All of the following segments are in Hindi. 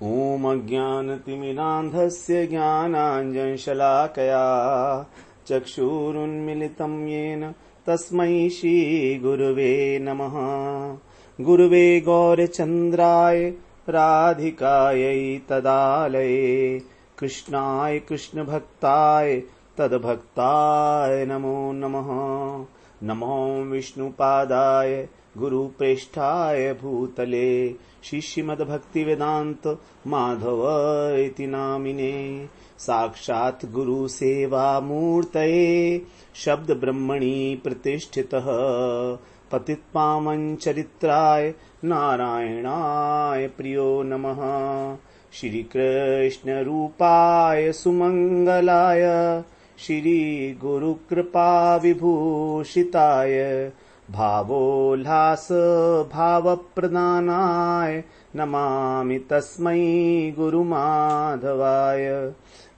ॐ अज्ञानतिमिरान्धस्य ज्ञानाञ्जनशलाकया चक्षुरुन्मिलितं येन तस्मै श्रीगुरुवे नमः। गुरुवे गौरचन्द्राय राधिकायै तदालये कृष्णाय कृष्णभक्ताय तद्भक्ताय नमो नमः। नमो विष्णुपादाय गुरुप्रेष्ठाय भूतले श्रीमद्भक्तिवेदान्त माधव इति नामिने। साक्षात् गुरुसेवामूर्तये शब्दब्रह्मणि प्रतिष्ठितः पतितपावन चरित्राय नारायणाय प्रियो नमः। श्रीकृष्ण रूपाय सुमंगलाय श्री गुरुकृपा विभूषिताय भावोल्लास भावप्रदानाय नमामि तस्मै गुरुमाधवाय।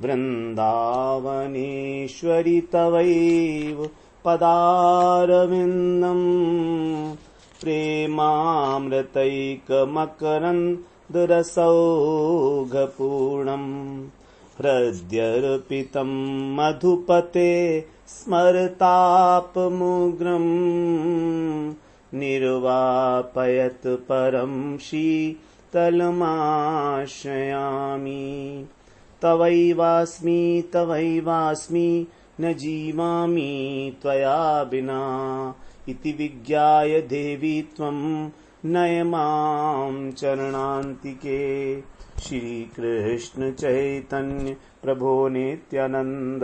वृन्दावनेश्वरि तवैव पदारविन्दम् प्रेमामृतैकमकरन्दरसौघपूर्णम् हृद्यर्पितं मधुपते स्मरतापमुग्रम् निर्वापयत् परं शीतलमाश्रयामि। तवैवास्मि न जीवामि त्वया विना इति विज्ञाय देवी त्वं नय मां चरणान्तिके। श्री कृष्ण चैतन्य प्रभो नित्यानंद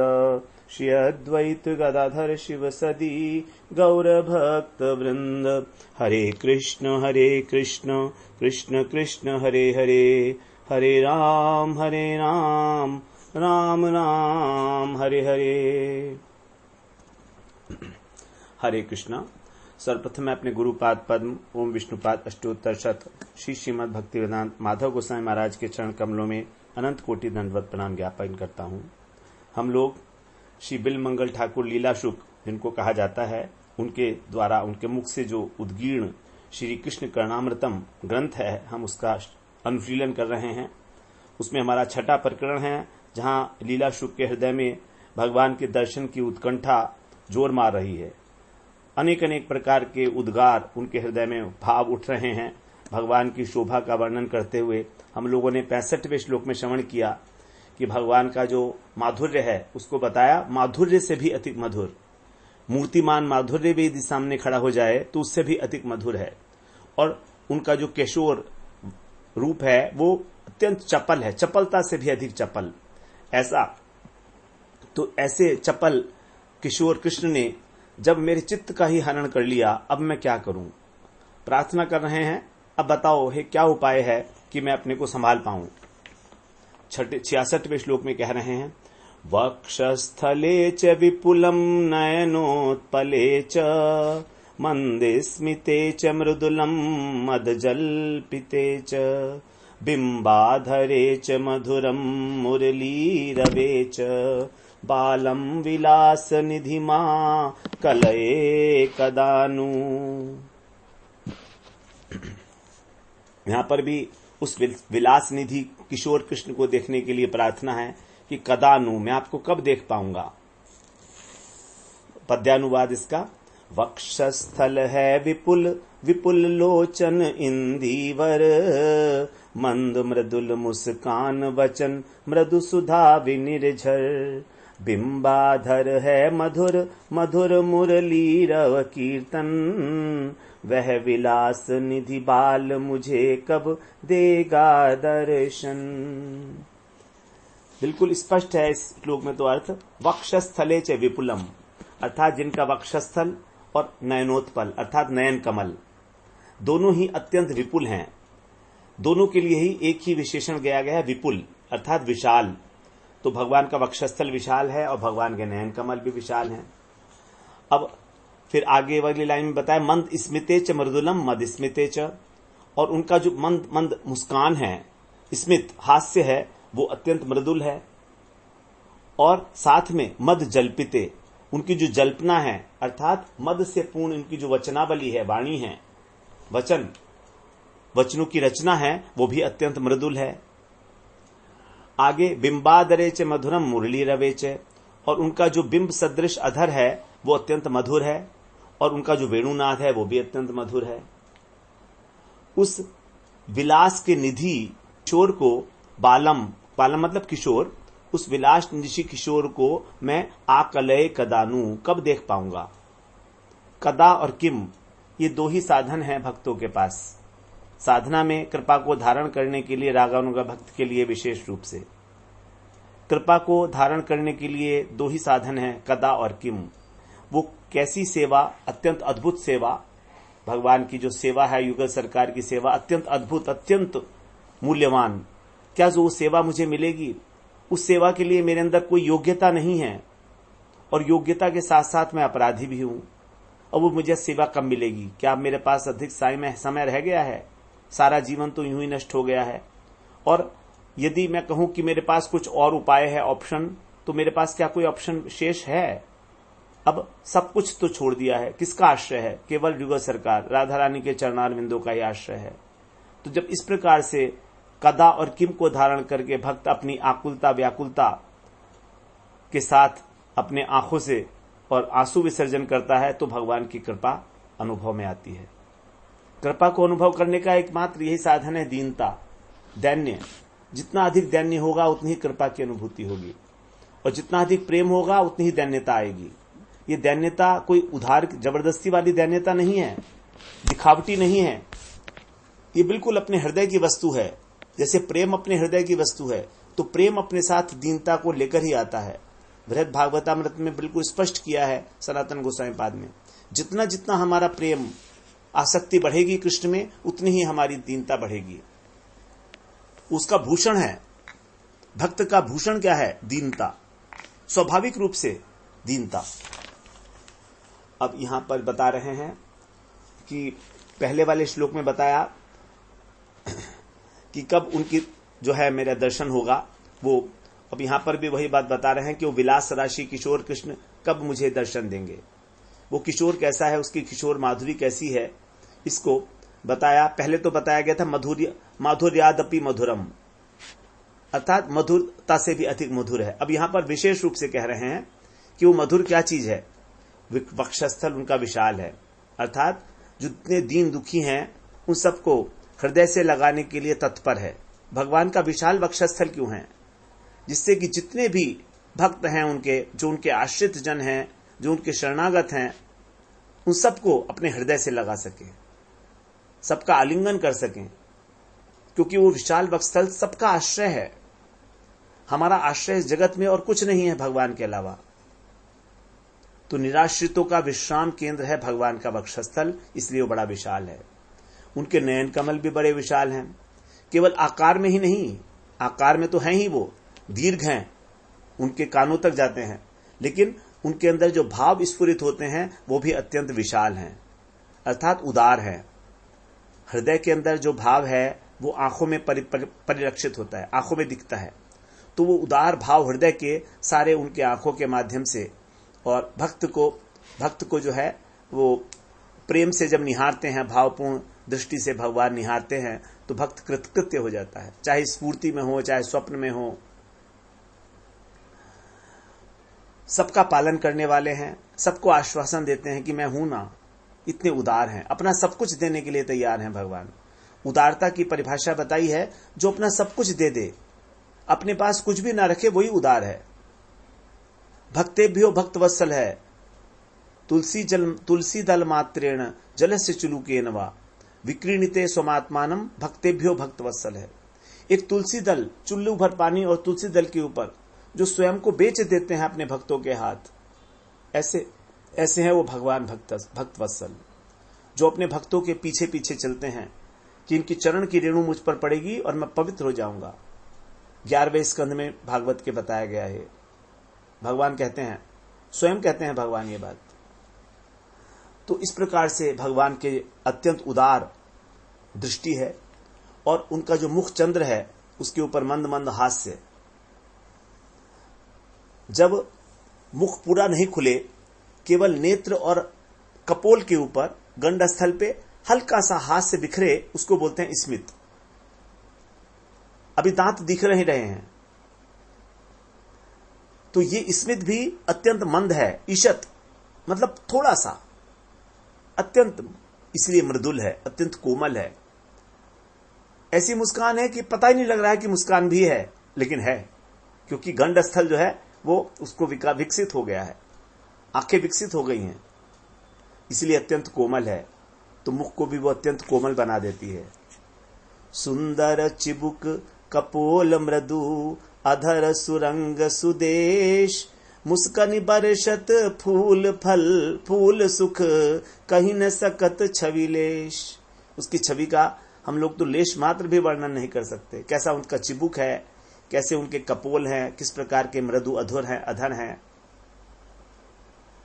श्री अद्वैत गदाधर शिव सदी गौर भक्त वृंद। हरे कृष्ण कृष्ण कृष्ण हरे हरे, हरे राम राम राम हरे हरे। हरे कृष्णा। सर्वप्रथम मैं अपने गुरुपाद पद्म ओम विष्णुपाद अष्टोत्तर शत श्री श्रीमद भक्तिवेदांत माधव गोसाई महाराज के चरण कमलों में अनंत कोटि दंडवत प्रणाम ज्ञापन करता हूँ। हम लोग श्री बिलमंगल ठाकुर लीला शुक जिनको कहा जाता है, उनके द्वारा उनके मुख से जो उद्गीर्ण श्री कृष्ण कर्णामृतम ग्रंथ है, हम उसका अनुशीलन कर रहे हैं। उसमें हमारा छठा प्रकरण है, जहाँ लीला शुक के हृदय में भगवान के दर्शन की उत्कंठा जोर मार रही है। अनेक अनेक प्रकार के उद्गार उनके हृदय में भाव उठ रहे हैं। भगवान की शोभा का वर्णन करते हुए हम लोगों ने 65वें श्लोक में श्रवण किया कि भगवान का जो माधुर्य है उसको बताया, माधुर्य से भी अधिक मधुर, मूर्तिमान माधुर्य भी यदि सामने खड़ा हो जाए तो उससे भी अधिक मधुर है। और उनका जो किशोर रूप है वो अत्यंत चपल है, चपलता से भी अधिक चपल। ऐसे चपल किशोर कृष्ण ने जब मेरे चित्त का ही हरण कर लिया, अब मैं क्या करूं? प्रार्थना कर रहे हैं, अब बताओ हे क्या उपाय है कि मैं अपने को संभाल पाऊं। 66वें श्लोक में कह रहे हैं, वक्षस्थले च विपुलम नयनोत्पले च मंदस्मिते च मृदुलम मदजल्पिते च बिंबाधरे च मधुरम मुरलीरवे च बालम विलास निधि मां कलये कदानु। यहां पर भी उस विलास निधि किशोर कृष्ण को देखने के लिए प्रार्थना है कि कदानु, मैं आपको कब देख पाऊंगा। पद्यानुवाद इसका, वक्षस्थल है विपुल विपुल लोचन इंदीवर मंद मृदुल मुस्कान वचन मृदु सुधा विनिर्झर बिंबाधर है मधुर मधुर मुरली रव कीर्तन वह विलास निधि बाल मुझे कब देगा दर्शन। बिल्कुल स्पष्ट है इस श्लोक में तो अर्थ, वक्षस्थले च विपुलम अर्थात जिनका वक्षस्थल और नयनोत्पल अर्थात नयन कमल दोनों ही अत्यंत विपुल हैं। दोनों के लिए ही एक ही विशेषण दिया गया है, विपुल अर्थात विशाल। तो भगवान का वक्षस्थल विशाल है और भगवान के नयन कमल भी विशाल हैं। अब फिर आगे वाली लाइन में बताया, मंद स्मिते च मृदुलम मद स्मिते च, और उनका जो मंद मंद मुस्कान है, स्मित हास्य है, वो अत्यंत मृदुल है। और साथ में मद जल्पिते, उनकी जो जल्पना है अर्थात मद से पूर्ण उनकी जो वचनावली है, वाणी है, वचनों की रचना है, वो भी अत्यंत मृदुल है। आगे बिंबादरे च मधुरम मुरली रवे च, और उनका जो बिंब सदृश अधर है वो अत्यंत मधुर है, और उनका जो वेणुनाद है वो भी अत्यंत मधुर है। उस विलास के निधि किशोर को बालम मतलब किशोर, उस विलास निधि किशोर को मैं आकलय कदानु कब देख पाऊंगा। कदा और किम ये दो ही साधन हैं भक्तों के पास। साधना में कृपा को धारण करने के लिए रागानुगा भक्त के लिए विशेष रूप से कृपा को धारण करने के लिए दो ही साधन हैं, कदा और किम। वो कैसी सेवा, अत्यंत अद्भुत सेवा, भगवान की जो सेवा है, युगल सरकार की सेवा अत्यंत अद्भुत, अत्यंत मूल्यवान। क्या जो सेवा मुझे मिलेगी, उस सेवा के लिए मेरे अंदर कोई योग्यता नहीं है, और योग्यता के साथ साथ मैं अपराधी भी हूं, और वो मुझे सेवा कब मिलेगी। क्या मेरे पास अधिक समय रह गया है? सारा जीवन तो यूं ही नष्ट हो गया है। और यदि मैं कहूं कि मेरे पास कुछ और उपाय है, ऑप्शन, तो मेरे पास क्या कोई ऑप्शन शेष है? अब सब कुछ तो छोड़ दिया है, किसका आश्रय है? केवल युगल सरकार, राधा रानी के चरणारविंदों का ही आश्रय है। तो जब इस प्रकार से कदा और किम को धारण करके भक्त अपनी आकुलता व्याकुलता के साथ अपने आंखों से और आंसू विसर्जन करता है, तो भगवान की कृपा अनुभव में आती है। कृपा को अनुभव करने का एकमात्र यही साधन है दीनता, दैन्य। जितना अधिक दैन्य होगा उतनी ही कृपा की अनुभूति होगी, और जितना अधिक प्रेम होगा उतनी ही दैन्यता आएगी। ये दैन्यता कोई उधार जबरदस्ती वाली दैन्यता नहीं है, दिखावटी नहीं है, ये बिल्कुल अपने हृदय की वस्तु है। जैसे प्रेम अपने हृदय की वस्तु है, तो प्रेम अपने साथ दीनता को लेकर ही आता है। बृहद भागवतामृत में बिल्कुल स्पष्ट किया है सनातन गोस्वामी पाद में, जितना जितना हमारा प्रेम आसक्ति बढ़ेगी कृष्ण में, उतनी ही हमारी दीनता बढ़ेगी। उसका भूषण है, भक्त का भूषण क्या है? दीनता, स्वाभाविक रूप से दीनता। अब यहां पर बता रहे हैं कि पहले वाले श्लोक में बताया कि कब उनकी जो है मेरा दर्शन होगा, वो अब यहां पर भी वही बात बता रहे हैं कि वो विलास राशि किशोर कृष्ण कब मुझे दर्शन देंगे। वो किशोर कैसा है, उसकी किशोर माधुरी कैसी है, इसको बताया। पहले तो बताया गया था माधुर्यादपि मधुरम, अर्थात मधुरता से भी अधिक मधुर है। अब यहां पर विशेष रूप से कह रहे हैं कि वो मधुर क्या चीज है? वक्षस्थल उनका विशाल है, अर्थात जितने दीन दुखी हैं उन सबको हृदय से लगाने के लिए तत्पर है। भगवान का विशाल वक्षस्थल क्यों है? जिससे कि जितने भी भक्त हैं उनके, जो उनके आश्रित जन हैं, जो उनके शरणागत हैं, उन सबको अपने हृदय से लगा सके, सबका आलिंगन कर सकें, क्योंकि वो विशाल वक्षस्थल सबका आश्रय है। हमारा आश्रय इस जगत में और कुछ नहीं है भगवान के अलावा। तो निराश्रितों का विश्राम केंद्र है भगवान का वक्षस्थल, इसलिए वो बड़ा विशाल है। उनके नयन कमल भी बड़े विशाल हैं, केवल आकार में ही नहीं, आकार में तो हैं ही, वो दीर्घ हैं, उनके कानों तक जाते हैं, लेकिन उनके अंदर जो भाव स्फुरित होते हैं वो भी अत्यंत विशाल हैं, अर्थात उदार हैं। हृदय के अंदर जो भाव है वो आंखों में परिलक्षित होता है, आंखों में दिखता है। तो वो उदार भाव हृदय के सारे उनके आंखों के माध्यम से, और भक्त को जो है वो प्रेम से जब निहारते हैं, भावपूर्ण दृष्टि से भगवान निहारते हैं, तो भक्त कृतकृत्य हो जाता है, चाहे स्फूर्ति में हो चाहे स्वप्न में हो। सबका पालन करने वाले हैं, सबको आश्वासन देते हैं कि मैं हूं ना, इतने उदार हैं, अपना सब कुछ देने के लिए तैयार हैं भगवान। उदारता की परिभाषा बताई है, जो अपना सब कुछ दे दे, अपने पास कुछ भी ना रखे, वही उदार है। भक्तेभ्यो भक्तवत्सल है, तुलसी दल मात्रेण जलस्य चुलुकेन वा विक्रीणिते स्वमात्मानम भक्तेभ्यो भक्तवत्सल है। एक तुलसी दल, चुल्लू भर पानी और तुलसी दल के ऊपर जो स्वयं को बेच देते हैं अपने भक्तों के हाथ, ऐसे हैं वो भगवान भक्तवत्सल, जो अपने भक्तों के पीछे पीछे चलते हैं कि इनकी चरण की रेणु मुझ पर पड़ेगी और मैं पवित्र हो जाऊंगा। 11वें स्कंध में भागवत के बताया गया है। भगवान कहते हैं, स्वयं कहते हैं भगवान ये बात। तो इस प्रकार से भगवान के अत्यंत उदार दृष्टि है, और उनका जो मुख चंद्र है उसके ऊपर मंद मंद हास्य। जब मुख पूरा नहीं खुले, केवल नेत्र और कपोल के ऊपर गंडस्थल पे हल्का सा हास्य बिखरे, उसको बोलते हैं स्मित। अभी दांत दिख रहे हैं, तो ये स्मित भी अत्यंत मंद है। ईशत मतलब थोड़ा सा, अत्यंत, इसलिए मृदुल है, अत्यंत कोमल है। ऐसी मुस्कान है कि पता ही नहीं लग रहा है कि मुस्कान भी है, लेकिन है, क्योंकि गंड स्थल जो है वो उसको विकसित हो गया है, आंखें विकसित हो गई हैं, इसलिए अत्यंत कोमल है। तो मुख को भी वो अत्यंत कोमल बना देती है। सुंदर चिबुक कपोल मृदु अधर सुरंग सुदेश, मुस्कन बरसत फूल फल फूल सुख कहीं न सकत छविलेश। उसकी छवि का हम लोग तो लेश मात्र भी वर्णन नहीं कर सकते। कैसा उनका चिबुक है, कैसे उनके कपोल हैं, किस प्रकार के मृदु अधर हैं, अधर हैं,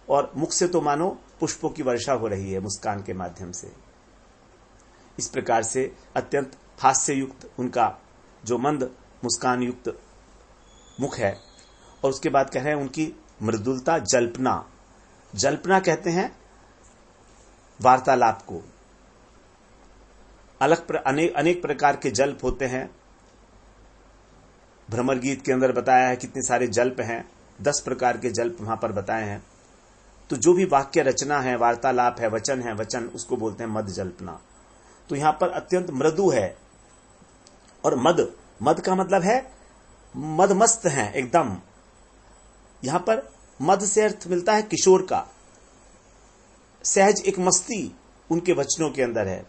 और मुख से तो मानो पुष्पों की वर्षा हो रही है मुस्कान के माध्यम से। इस प्रकार से अत्यंत हास्य युक्त उनका जो मंद मुस्कान युक्त मुख है। और उसके बाद कह रहे हैं उनकी मृदुलता, जल्पना। जल्पना कहते हैं वार्तालाप को। अनेक प्रकार के जल्प होते हैं। भ्रमर गीत के अंदर बताया है कितने सारे जल्प हैं, 10 प्रकार के जल्प वहां पर बताए हैं। तो जो भी वाक्य रचना है, वार्तालाप है, वचन, उसको बोलते हैं मद जल्पना। तो यहां पर अत्यंत मृदु है। और मद का मतलब है मदमस्त है एकदम। यहां पर मद से अर्थ मिलता है किशोर का। सहज एक मस्ती उनके वचनों के अंदर है,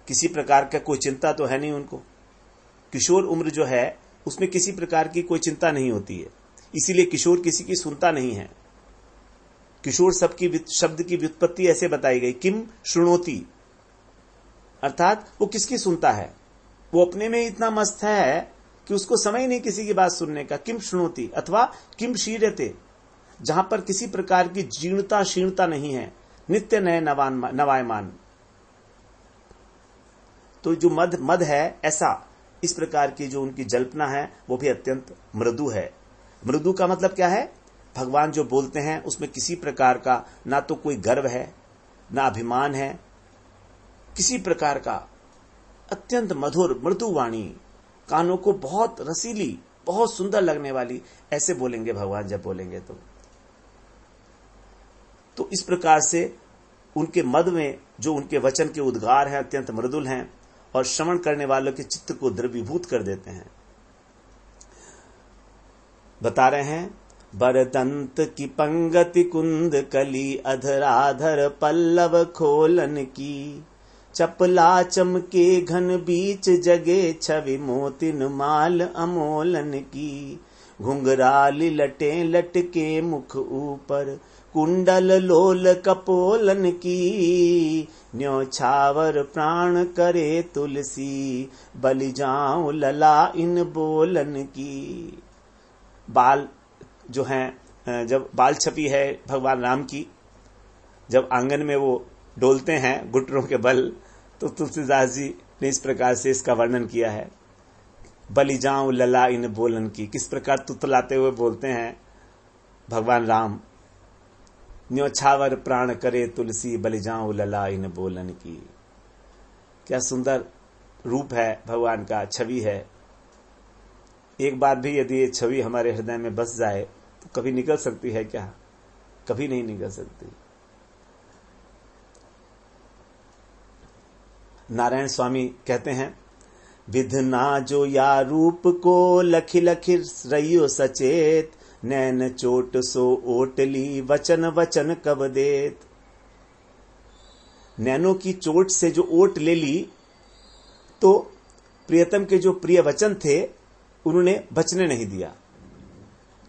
किसी प्रकार का कोई चिंता तो है नहीं उनको। किशोर उम्र जो है उसमें किसी प्रकार की कोई चिंता नहीं होती है, इसीलिए किशोर किसी की सुनता नहीं है। किशोर शब्द की व्युत्पत्ति ऐसे बताई गई, किम शृणोति, अर्थात वो किसकी सुनता है, वो अपने में इतना मस्त है कि उसको समय नहीं किसी की बात सुनने का। किम शृणोति अथवा किम शीर्यते, जहां पर किसी प्रकार की जीर्णता शीर्णता नहीं है, नित्य नए नवायमान। तो जो मद है ऐसा, इस प्रकार की जो उनकी जल्पना है वो भी अत्यंत मृदु है। मृदु का मतलब क्या है, भगवान जो बोलते हैं उसमें किसी प्रकार का ना तो कोई गर्व है, ना अभिमान है, किसी प्रकार का अत्यंत मधुर मृदु वाणी, कानों को बहुत रसीली, बहुत सुंदर लगने वाली, ऐसे बोलेंगे भगवान जब बोलेंगे तो इस प्रकार से उनके मद में जो उनके वचन के उद्गार हैं अत्यंत मृदुल हैं और श्रवण करने वालों के चित्त को द्रवीभूत कर देते हैं। बता रहे हैं, बरदंत की पंगति कुंद कली अधराधर पल्लव खोलन की, चपला चमके घन बीच जगे छवि मोतिन माल अमोलन की, घुंघराली लटे लटके मुख ऊपर कुंडल लोल कपोलन की, न्योछावर प्राण करे तुलसी बलि जाऊं लला इन बोलन की। बाल जो हैं, जब बाल छपी है भगवान राम की, जब आंगन में वो डोलते हैं घुटनों के बल, तो तुलसीदास जी ने इस प्रकार से इसका वर्णन किया है, बलि जाऊं लला इन बोलन की। किस प्रकार तुतलाते हुए बोलते हैं भगवान राम, न्योछावर प्राण करे तुलसी बलि जाऊं लला इन बोलन की। क्या सुंदर रूप है भगवान का, छवि है। एक बात भी यदि ये छवि हमारे हृदय में बस जाए तो कभी निकल सकती है क्या? कभी नहीं निकल सकती। नारायण स्वामी कहते हैं, विधना जो या रूप को लखी लखी रहियो सचेत, नैन चोट सो ओटली वचन वचन कब देत। नैनों की चोट से जो ओट ले ली तो प्रियतम के जो प्रिय वचन थे उन्होंने बचने नहीं दिया,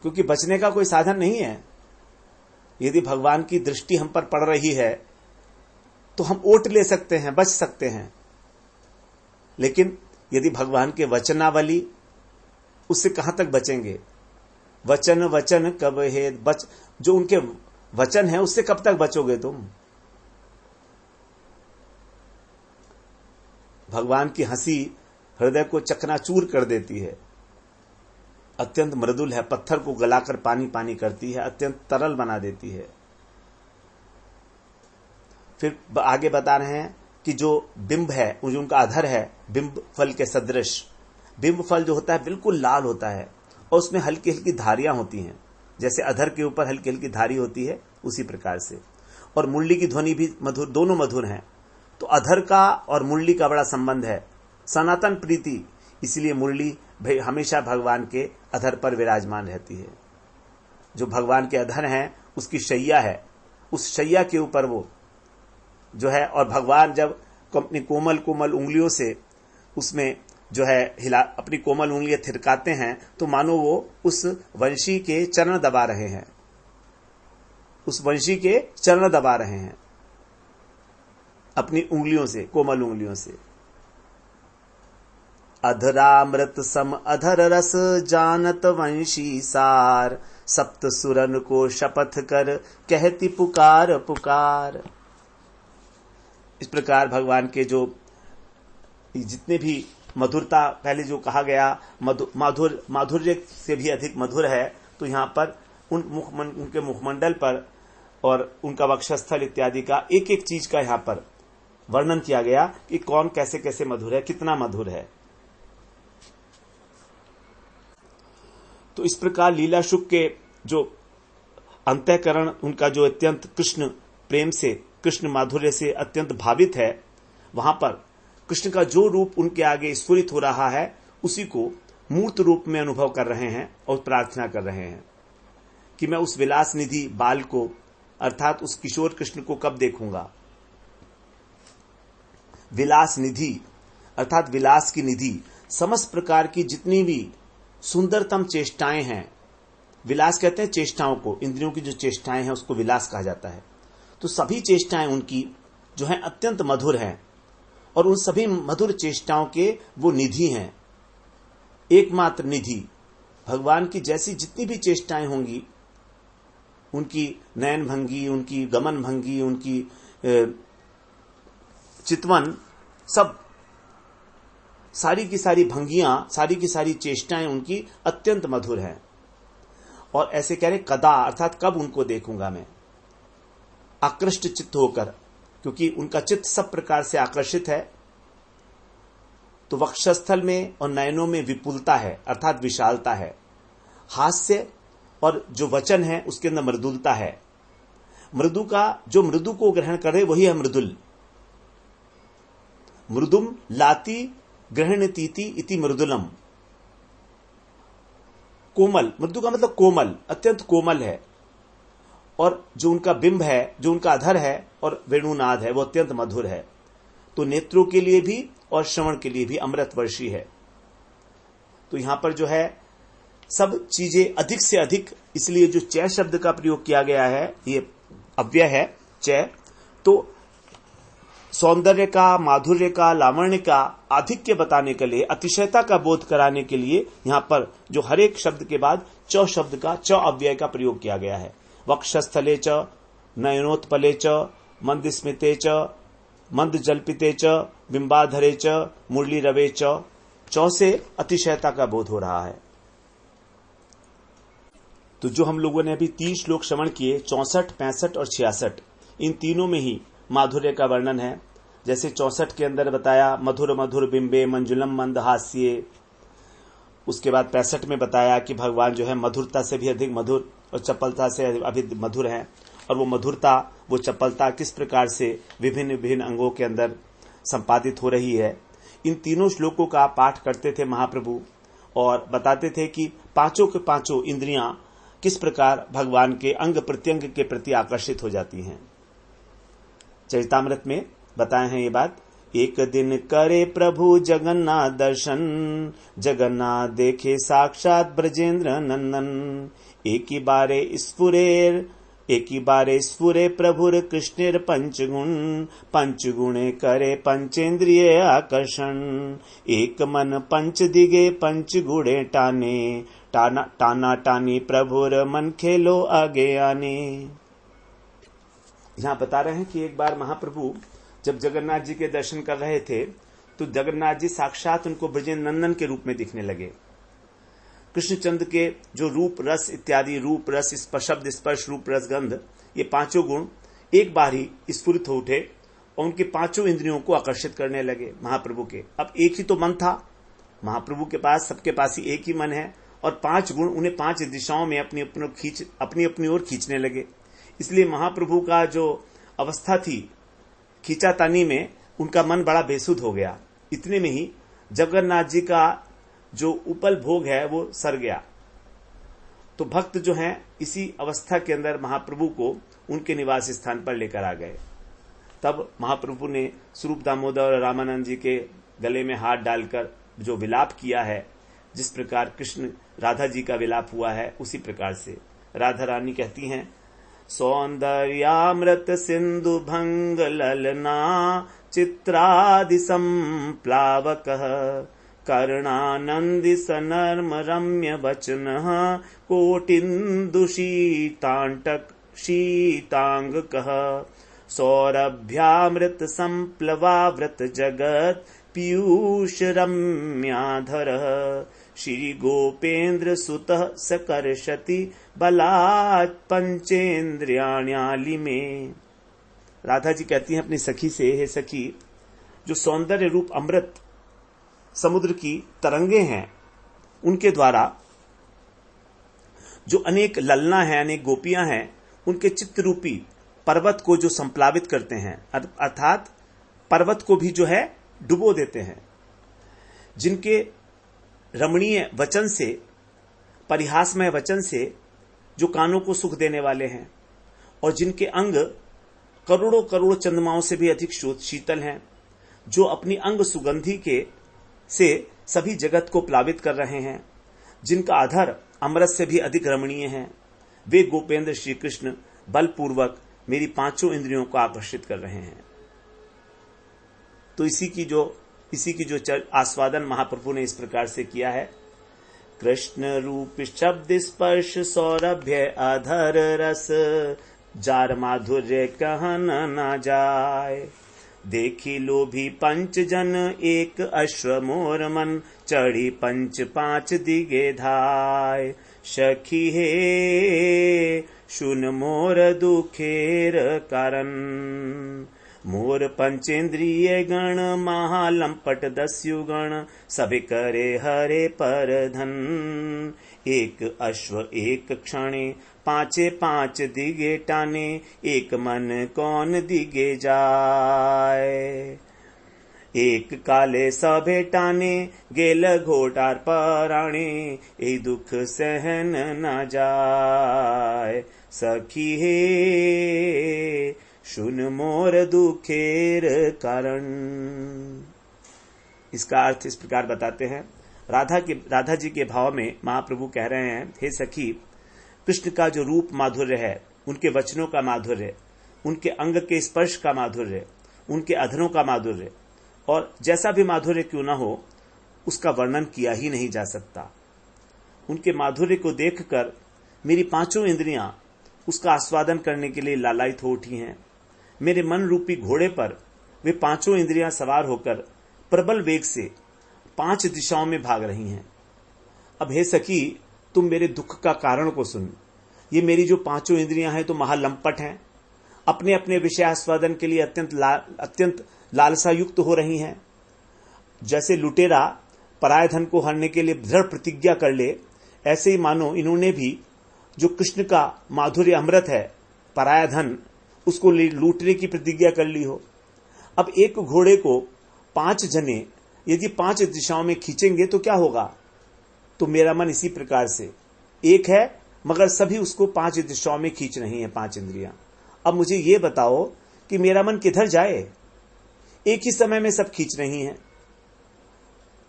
क्योंकि बचने का कोई साधन नहीं है। यदि भगवान की दृष्टि हम पर पड़ रही है तो हम ओट ले सकते हैं, बच सकते हैं, लेकिन यदि भगवान के वचनावली, उससे कहां तक बचेंगे? वचन वचन कब है बच, जो उनके वचन है उससे कब तक बचोगे तुम? भगवान की हंसी हृदय को चकनाचूर कर देती है, अत्यंत मृदुल है, पत्थर को गलाकर पानी पानी करती है, अत्यंत तरल बना देती है। फिर आगे बता रहे हैं कि जो बिंब है, जो उनका अधर है, बिंब फल के सदृश। बिंब फल जो होता है बिल्कुल लाल होता है और उसमें हल्की हल्की धारियां होती हैं, जैसे अधर के ऊपर हल्की हल्की धारी होती है उसी प्रकार से। और मुरली की ध्वनि भी मधुर, दोनों मधुर हैं। तो अधर का और मुरली का बड़ा संबंध है, सनातन प्रीति, इसलिए मुरली हमेशा भगवान के अधर पर विराजमान रहती है। जो भगवान के अधर हैं उसकी शैया है, उस शैया के ऊपर वो जो है, और भगवान जब अपनी कोमल कोमल उंगलियों से उसमें जो है हिला अपनी कोमल उंगलियां थिरकाते हैं तो मानो वो उस वंशी के चरण दबा रहे हैं, उस वंशी के चरण दबा रहे हैं अपनी उंगलियों से, कोमल उंगलियों से। अधरामृत सम अधर रस जानत वंशी सार, सप्त सुरन को शपथ कर कहती पुकार पुकार। इस प्रकार भगवान के जो जितने भी मधुरता, पहले जो कहा गया माधुर्य से भी अधिक मधुर है, तो यहाँ पर उनके मुखमंडल पर और उनका वक्षस्थल इत्यादि का एक एक चीज का यहाँ पर वर्णन किया गया कि कौन कैसे कैसे मधुर है, कितना मधुर है। तो इस प्रकार लीला शुक के जो अंतःकरण उनका जो अत्यंत कृष्ण प्रेम से, कृष्ण माधुर्य से अत्यंत भावित है, वहां पर कृष्ण का जो रूप उनके आगे स्फुरित हो रहा है उसी को मूर्त रूप में अनुभव कर रहे हैं और प्रार्थना कर रहे हैं कि मैं उस विलास निधि बाल को, अर्थात उस किशोर कृष्ण को कब देखूंगा। विलास निधि अर्थात विलास की निधि, समस्त प्रकार की जितनी भी सुंदरतम चेष्टाएं हैं, विलास कहते हैं चेष्टाओं को, इंद्रियों की जो चेष्टाएं हैं उसको विलास कहा जाता है। तो सभी चेष्टाएं उनकी जो हैं अत्यंत मधुर हैं, और उन सभी मधुर चेष्टाओं के वो निधि हैं, एकमात्र निधि। भगवान की जैसी जितनी भी चेष्टाएं होंगी, उनकी नयन भंगी, उनकी गमन भंगी, उनकी चितवन, सब सारी की सारी भंगियां, सारी की सारी चेष्टाएं उनकी अत्यंत मधुर हैं। और ऐसे कह रहे कदा, अर्थात कब उनको देखूंगा मैं, आकृष्ट चित्त होकर, क्योंकि उनका चित्त सब प्रकार से आकर्षित है। तो वक्षस्थल में और नयनों में विपुलता है, अर्थात विशालता है। हास्य और जो वचन है उसके अंदर मृदुलता है। मृदु का जो मृदु को ग्रहण करे वही है मृदुल। मृदुम लाती ग्रहणतीति इति मृदुलम। कोमल, मृदु का मतलब कोमल, अत्यंत कोमल है। और जो उनका बिंब है, जो उनका अधर है और वेणुनाद है, वो अत्यंत मधुर है। तो नेत्रों के लिए भी और श्रवण के लिए भी अमृतवर्षी है। तो यहां पर जो है सब चीजें अधिक से अधिक, इसलिए जो चय शब्द का प्रयोग किया गया है, ये अव्यय है चय। तो सौंदर्य का, माधुर्य का, लावण्य का आधिक्य बताने के लिए, अतिशयता का बोध कराने के लिए यहां पर जो हर एक शब्द के बाद च शब्द का, च अव्यय का प्रयोग किया गया है। वक्षस्थले च, नयनोत्पले च, मंद स्मिते च, मंद जल्पिते च, बिंबाधरे च, मुरली रवे च, चौ से अतिशयता का बोध हो रहा है। तो जो हम लोगों ने अभी 30 श्लोक श्रवण किए, 64, 65 और 66, इन तीनों में ही माधुर्य का वर्णन है। जैसे 64 के अंदर बताया मधुर मधुर बिंबे मंजुलम मंद हास्य, उसके बाद 65 में बताया कि भगवान जो है मधुरता से भी अधिक मधुर और चपलता से अधिक मधुर है। और वो मधुरता, वो चपलता किस प्रकार से विभिन्न विभिन्न अंगों के अंदर संपादित हो रही है। इन तीनों श्लोकों का पाठ करते थे महाप्रभु और बताते थे कि पांचों के पांचों इंद्रियां किस प्रकार भगवान के अंग प्रत्यंग के प्रति आकर्षित हो जाती हैं। चरितामृत में बताए हैं ये बात। एक दिन करे प्रभु जगन्नाथ दर्शन, जगन्नाथ देखे साक्षात ब्रजेंद्र नंदन। एक ही बारे स्फुरे प्रभुर कृष्णेर पंचगुण, पंचगुणे करे पंचेंद्रिय आकर्षण। एक मन पंच दिगे पंचगुणे टाने, टाना टानी प्रभुर मन खेलो आगे आने। यहां बता रहे हैं कि एक बार महाप्रभु जब जगन्नाथ जी के दर्शन कर रहे थे तो जगन्नाथ जी साक्षात उनको ब्रजेंद्र नंदन के रूप में दिखने लगे। कृष्णचंद्र के जो रूप रस इत्यादि, रूप रस शब्द स्पर्श रूप रस गंध, ये पांचों गुण एक बार ही स्फुरित हो उठे और उनके पांचों इंद्रियों को आकर्षित करने लगे महाप्रभु के। अब एक ही तो मन था महाप्रभु के पास, सबके पास ही एक ही मन है और 5 गुण उन्हें 5 दिशाओं में अपनी अपनी ओर खींचने लगे। इसलिए महाप्रभु का जो अवस्था थी खींचातानी में, उनका मन बड़ा बेसुध हो गया। इतने में ही जगन्नाथ जी का जो उपल भोग है वो सर गया। तो भक्त जो हैं इसी अवस्था के अंदर महाप्रभु को उनके निवास स्थान पर लेकर आ गए। तब महाप्रभु ने स्वरूप दामोदर और रामानंद जी के गले में हाथ डालकर जो विलाप किया है, जिस प्रकार कृष्ण राधा जी का विलाप हुआ है, उसी प्रकार से राधा रानी कहती हैं, सौंदर्यामृत सिंधु भंग ललना चित्रादि संप्लावक कर्णानंदि सनर्म रम्य वचन कोटिन्दुशीतांटक शीतांग कह सौरभ्यामृत संप्लवाव्रत जगत पीयूष रम्याधर श्री गोपेन्द्र सुतः सकर्षति बलात् पंचेन्द्रियाण्यालि में। राधा जी कहती हैं अपनी सखी से, हे सखी, जो सौंदर्य रूप अमृत समुद्र की तरंगे हैं, उनके द्वारा जो अनेक ललना है, अनेक गोपियां हैं, उनके चित्त रूपी पर्वत को जो संप्लावित करते हैं, अर्थात पर्वत को भी जो है डुबो देते हैं, जिनके रमणीय वचन से, परिहासमय वचन से जो कानों को सुख देने वाले हैं, और जिनके अंग करोड़ों करोड़ चंद्रमाओं से भी अधिक शीतल हैं, जो अपनी अंग सुगंधि के से सभी जगत को प्लावित कर रहे हैं, जिनका आधार अमृत से भी अधिक रमणीय है, वे गोपेंद्र श्री कृष्ण बलपूर्वक मेरी 5 इंद्रियों को आकर्षित कर रहे हैं। तो इसी की जो आस्वादन महाप्रभु ने इस प्रकार से किया है। कृष्ण रूप शब्द स्पर्श सौरभ्य अधर रस जार माधुर्य कहन न जाय देखी लोभी पंच जन एक अश्व मोर मन चढ़ी 5 दिगे धाय सखी हे सुन मोर दुखेर कारण मोर पंचेन्द्रिय गण महालंपट 10 गण सभी करे हरे पर धन एक अश्व एक क्षणे 5 दिगे टाने एक मन कौन दिगे जाए एक काले सभे टाने गेल घोटार पराणे ए दुख सहन न जाए सखी हे सुन मोर दुखेर कारण। इसका अर्थ इस प्रकार बताते हैं। राधा जी के भाव में महाप्रभु कह रहे हैं, हे सखी, कृष्ण का जो रूप माधुर्य है, उनके वचनों का माधुर्य, उनके अंग के स्पर्श का माधुर्य, उनके अधरों का माधुर्य, और जैसा भी माधुर्य क्यों न हो, उसका वर्णन किया ही नहीं जा सकता। उनके माधुर्य को देखकर मेरी 5 इंद्रियां उसका आस्वादन करने के लिए लालायित हो उठी हैं। मेरे मन रूपी घोड़े पर वे 5 इंद्रियां सवार होकर प्रबल वेग से 5 दिशाओं में भाग रही हैं। अब हे सखी, तुम मेरे दुख का कारण को सुन। ये मेरी जो 5 इंद्रियां हैं तो महालंपट हैं, अपने अपने विषय आस्वादन के लिए अत्यंत लालसा युक्त हो रही हैं। जैसे लुटेरा पराय धन को हरने के लिए दृढ़ प्रतिज्ञा कर ले, ऐसे ही मानो इन्होंने भी जो कृष्ण का माधुर्य अमृत है, पराया धन, उसको लूटने की प्रतिज्ञा कर ली हो। अब एक घोड़े को 5 जने यदि 5 दिशाओं में खींचेंगे तो क्या होगा? तो मेरा मन इसी प्रकार से एक है, मगर सभी उसको 5 दिशाओं में खींच रही हैं 5 इंद्रियां। अब मुझे ये बताओ कि मेरा मन किधर जाए? एक ही समय में सब खींच रही हैं,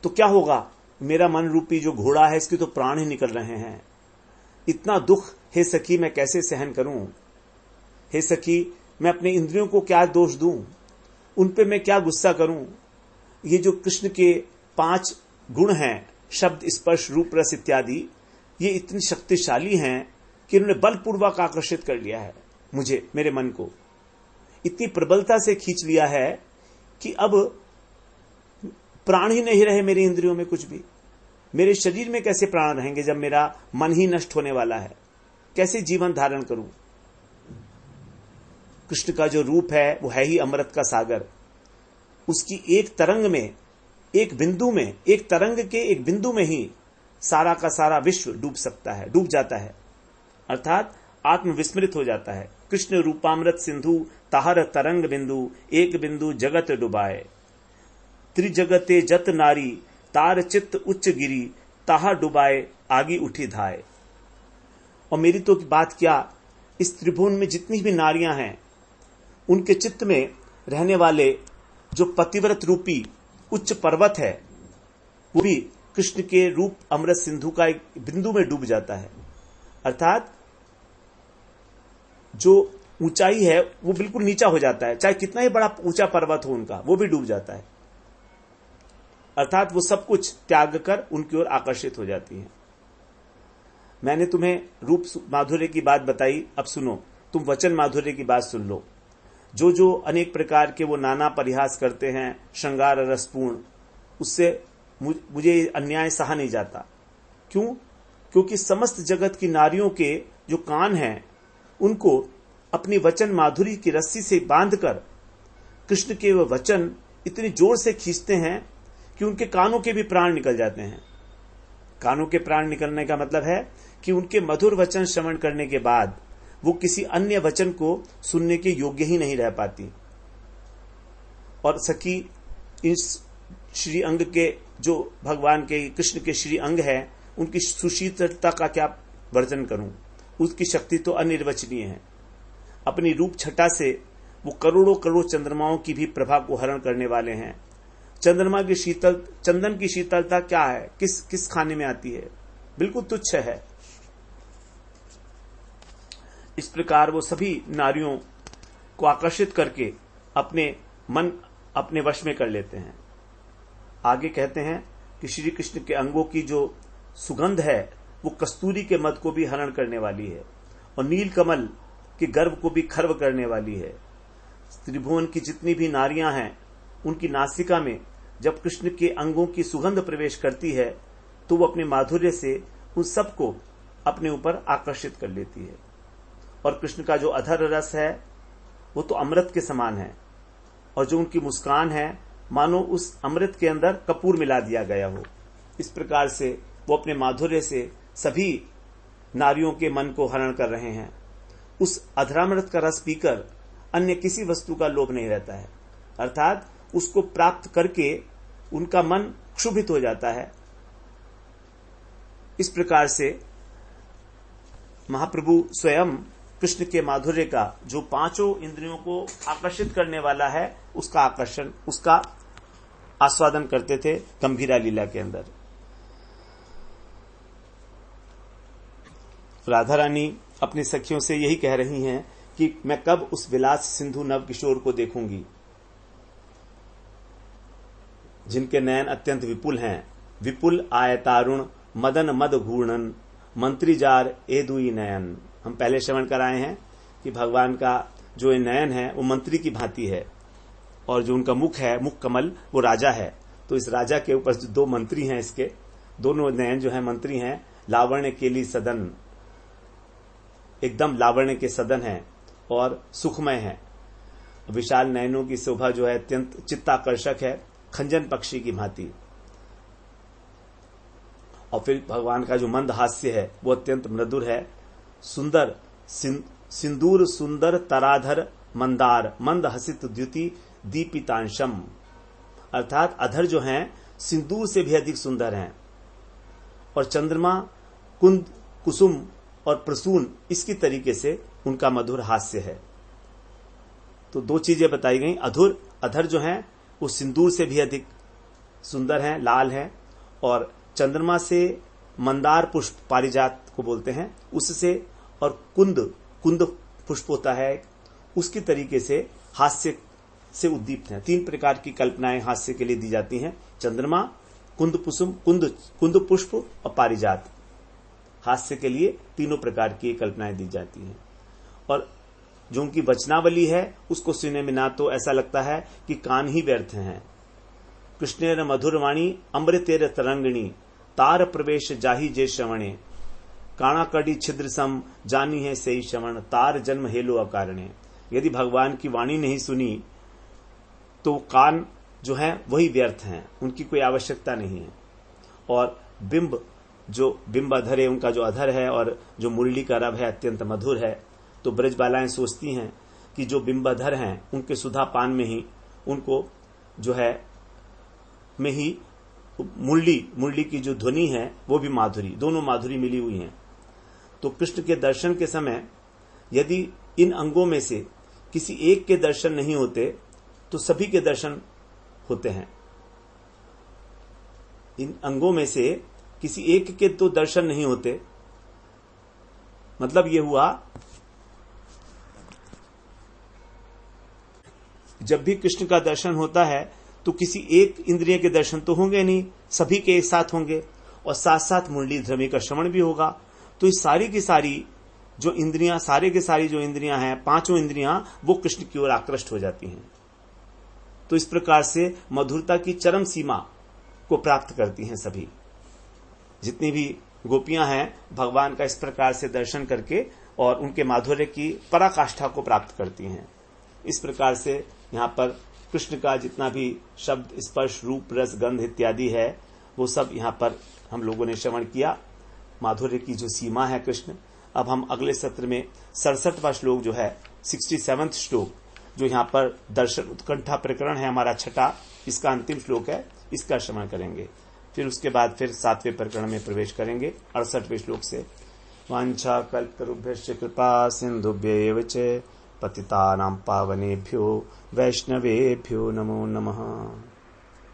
तो क्या होगा? मेरा मन रूपी जो घोड़ा है, इसके तो प्राण ही निकल रहे हैं। इतना दुख हे सखी मैं कैसे सहन करूं? हे सखी, मैं अपने इंद्रियों को क्या दोष दूं? उन पे मैं क्या गुस्सा करूं? ये जो कृष्ण के 5 गुण हैं, शब्द स्पर्श रूप रस इत्यादि, ये इतनी शक्तिशाली हैं कि इन्होंने बलपूर्वक आकर्षित कर लिया है मुझे, मेरे मन को इतनी प्रबलता से खींच लिया है कि अब प्राण ही नहीं रहे मेरी इंद्रियों में कुछ भी। मेरे शरीर में कैसे प्राण रहेंगे जब मेरा मन ही नष्ट होने वाला है? कैसे जीवन धारण करूं? कृष्ण का जो रूप है वो है ही अमृत का सागर। उसकी एक तरंग में, एक बिंदु में, एक तरंग के एक बिंदु में ही सारा का सारा विश्व डूब सकता है, डूब जाता है, अर्थात आत्मविस्मृत हो जाता है। कृष्ण रूपामृत सिंधु ताहर तरंग बिंदु, एक बिंदु जगत डुबाए। त्रिजगते जत नारी तार चित्त उच्च गिरी, ताहा डुबाए आगी उठी धाए। और मेरी तो बात क्या, इस त्रिभुवन में जितनी भी नारियां हैं उनके चित्त में रहने वाले जो पतिव्रत रूपी उच्च पर्वत है वो भी कृष्ण के रूप अमृत सिंधु का एक बिंदु में डूब जाता है। अर्थात जो ऊंचाई है वो बिल्कुल नीचा हो जाता है, चाहे कितना ही बड़ा ऊंचा पर्वत हो उनका, वो भी डूब जाता है। अर्थात वो सब कुछ त्याग कर उनकी ओर आकर्षित हो जाती हैं। मैंने तुम्हें रूप माधुर्य की बात बताई, अब सुनो, तुम वचन माधुर्य की बात सुन लो। जो जो अनेक प्रकार के वो नाना परिहास करते हैं श्रृंगार रसपूर्ण, उससे मुझे अन्याय सहा नहीं जाता। क्यों? क्योंकि समस्त जगत की नारियों के जो कान हैं उनको अपनी वचन माधुरी की रस्सी से बांधकर कृष्ण के वह वचन इतनी जोर से खींचते हैं कि उनके कानों के भी प्राण निकल जाते हैं। कानों के प्राण निकलने का मतलब है कि उनके मधुर वचन श्रवण करने के बाद वो किसी अन्य वचन को सुनने के योग्य ही नहीं रह पाती। और सखी इस श्री अंग के जो भगवान के कृष्ण के श्री अंग है उनकी सुशीतलता का क्या वर्णन करूं, उसकी शक्ति तो अनिर्वचनीय है। अपनी रूप छटा से वो करोड़ों करोड़ चंद्रमाओं की भी प्रभा को हरण करने वाले हैं। चंद्रमा की चंदन की शीतलता क्या है, किस खाने में आती है, बिल्कुल तुच्छ है। इस प्रकार वो सभी नारियों को आकर्षित करके अपने मन अपने वश में कर लेते हैं। आगे कहते हैं कि श्री कृष्ण के अंगों की जो सुगंध है वो कस्तूरी के मद को भी हरण करने वाली है और नील कमल के गर्भ को भी खर्व करने वाली है। त्रिभुवन की जितनी भी नारियां हैं उनकी नासिका में जब कृष्ण के अंगों की सुगंध प्रवेश करती है तो वो अपने माधुर्य से उन सबको अपने ऊपर आकर्षित कर लेती है। और कृष्ण का जो अधर रस है वो तो अमृत के समान है और जो उनकी मुस्कान है मानो उस अमृत के अंदर कपूर मिला दिया गया हो। इस प्रकार से वो अपने माधुर्य से सभी नारियों के मन को हरण कर रहे हैं। उस अधरामृत का रस पीकर अन्य किसी वस्तु का लोभ नहीं रहता है, अर्थात उसको प्राप्त करके उनका मन क्षुभित हो जाता है। इस प्रकार से महाप्रभु स्वयं कृष्ण के माधुर्य का जो पांचों इंद्रियों को आकर्षित करने वाला है उसका आस्वादन करते थे गंभीरा लीला के अंदर। राधा रानी अपनी सखियों से यही कह रही हैं कि मैं कब उस विलास सिंधु नव किशोर को देखूंगी जिनके नयन अत्यंत विपुल हैं। विपुल आयतारुण मदन मद घूर्णन मंत्री जार ए दुई नयन। हम पहले श्रवण कराए हैं कि भगवान का जो नयन है वो मंत्री की भांति है और जो उनका मुख है, मुख कमल, वो राजा है। तो इस राजा के ऊपर जो दो मंत्री हैं, इसके दोनों नयन जो है मंत्री हैं, लावण्य केली सदन, एकदम लावण्य के सदन है और सुखमय है। विशाल नयनों की शोभा जो है अत्यंत चित्ताकर्षक है, खंजन पक्षी की भांति। और फिर भगवान का जो मंद हास्य है वो अत्यंत मृदुर है। सुंदर सिंदूर सुंदर तराधर मंदार मंद हसित द्युति दीपितांशम, अर्थात अधर जो हैं सिंदूर से भी अधिक सुंदर हैं और चंद्रमा कुंद कुसुम और प्रसून इसकी तरीके से उनका मधुर हास्य है। तो दो चीजें बताई गई। अधर जो हैं वो सिंदूर से भी अधिक सुंदर हैं, लाल हैं, और चंद्रमा से मंदार पुष्प पारिजात को बोलते हैं उससे, और कुंद पुष्प होता है उसकी तरीके से हास्य से उद्दीप्त हैं। तीन प्रकार की कल्पनाएं हास्य के लिए दी जाती हैं, चंद्रमा, कुंद पुष्प और पारिजात। हास्य के लिए तीनों प्रकार की कल्पनाएं दी जाती हैं। और जो उनकी वचनावली है उसको सुनने में ना तो ऐसा लगता है कि कान ही व्यर्थ हैं। कृष्णेर मधुरवाणी अमृतेर तरंगिणी तार प्रवेश जाही जे श्रवणे काणा कड़ी छिद्र सम जानी है सही श्रवण तार जन्म हेलो अकारणे। यदि भगवान की वाणी नहीं सुनी तो कान जो है वही व्यर्थ हैं, उनकी कोई आवश्यकता नहीं है। और बिंब जो बिंबाधर है उनका जो अधर है और जो मुरली का रव है अत्यंत मधुर है। तो ब्रजबालाएं सोचती हैं कि जो बिंबाधर हैं उनके सुधा पान में ही उनको जो है में ही मुरली की जो ध्वनि है वो भी माधुरी, दोनों माधुरी मिली हुई हैं। तो कृष्ण के दर्शन के समय यदि इन अंगों में से किसी एक के दर्शन नहीं होते तो सभी के दर्शन होते हैं। इन अंगों में से किसी एक के तो दर्शन नहीं होते, मतलब ये हुआ जब भी कृष्ण का दर्शन होता है तो किसी एक इंद्रिय के दर्शन तो होंगे नहीं, सभी के एक साथ होंगे और साथ साथ मुरली ध्वनि का श्रवण भी होगा। तो इस सारी की सारी जो इंद्रियां, सारे के सारी जो इंद्रियां हैं, पांचों इंद्रियां वो कृष्ण की ओर आकृष्ट हो जाती हैं। तो इस प्रकार से मधुरता की चरम सीमा को प्राप्त करती हैं सभी जितनी भी गोपियां हैं, भगवान का इस प्रकार से दर्शन करके और उनके माधुर्य की पराकाष्ठा को प्राप्त करती हैं। इस प्रकार से यहाँ पर कृष्ण का जितना भी शब्द, स्पर्श, रूप, रस, गंध इत्यादि है वो सब यहाँ पर हम लोगों ने श्रवण किया। माधुर्य की जो सीमा है कृष्ण। अब हम अगले सत्र में 67वां श्लोक जो है 67वां श्लोक, जो यहाँ पर दर्शन उत्कंठा प्रकरण है हमारा छठा, इसका अंतिम श्लोक है, इसका श्रवण करेंगे। फिर उसके बाद फिर 7वें प्रकरण में प्रवेश करेंगे 68वें श्लोक से। वांछा कल्पतरुभ्यश्च कृपा सिन्धुभ्यैव च पतितानां पावनेभ्यो वैष्णवेभ्यो नमो नमः।